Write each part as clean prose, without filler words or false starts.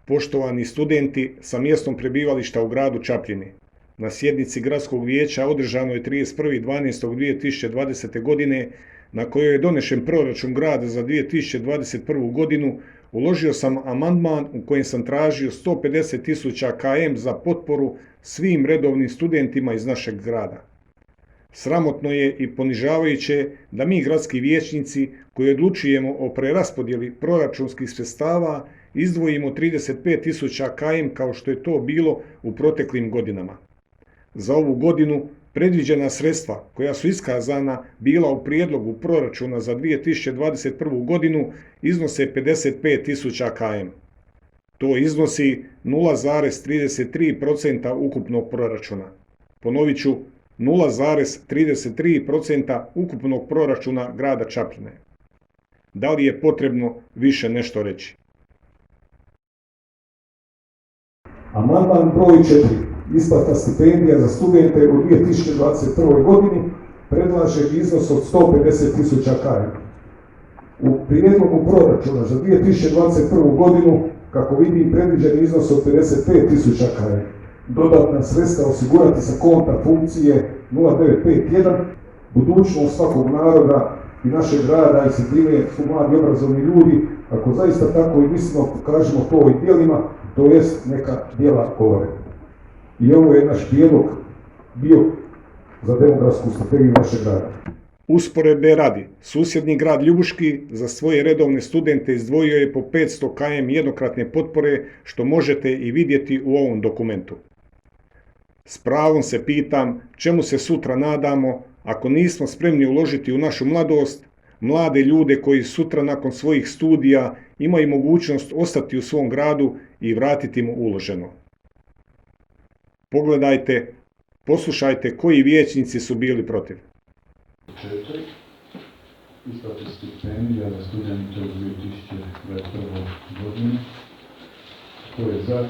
Poštovani studenti sa mjestom prebivališta u gradu Čapljini, na sjednici Gradskog vijeća održanoj 31.12.2020. godine, na kojoj je donešen proračun grada za 2021. godinu, uložio sam amandman u kojem sam tražio 150.000 km za potporu svim redovnim studentima iz našeg grada. Sramotno je i ponižavajuće da mi gradski vijećnici koji odlučujemo o preraspodjeli proračunskih sredstava izdvojimo 35.000 km kao što je to bilo u proteklim godinama. Za ovu godinu predviđena sredstva koja su iskazana bila u prijedlogu proračuna za 2021. godinu iznose 55.000 km. To iznosi 0,33% ukupnog proračuna. Ponovit ću, 0,33% ukupnog proračuna grada Čapljine. Da li je potrebno više nešto reći? Amandman broj 4. Isplata stipendija za studente u 2021. godini predlaže iznos od 150.000 km. U prijedlogu proračuna za 2021. godinu, kako vidim, predviđen iznos od 55.000 km. Dodatna sredstva osigurati sa konta funkcije 0951, budućnost svakog naroda i našeg grada, i se time su mladi obrazovni ljudi, ako zaista tako i mislimo, pokažemo to i djelima, to jest neka djela govore. I ovo je naš prijedlog bio za demografsku strategiju našeg grada. Usporedbe radi, susjedni grad Ljubuški za svoje redovne studente izdvojio je po 500 km jednokratne potpore, što možete i vidjeti u ovom dokumentu. S pravom se pitam čemu se sutra nadamo ako nismo spremni uložiti u našu mladost, mlade ljude koji sutra nakon svojih studija imaju mogućnost ostati u svom gradu i vratiti mu uloženo. Pogledajte, poslušajte koji vijećnici su bili protiv. 4. Isplata stipendija za studente u 2021. godini. Ko je za?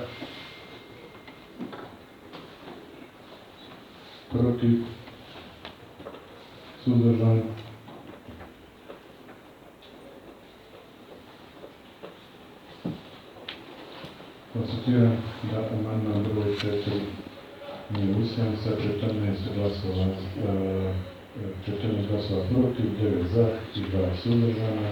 Protiv? Suzdržan? Konstatujem da amandman broj 4 nije usvojen sa 14 glasova protiv, 9 za i 2 suzdržana.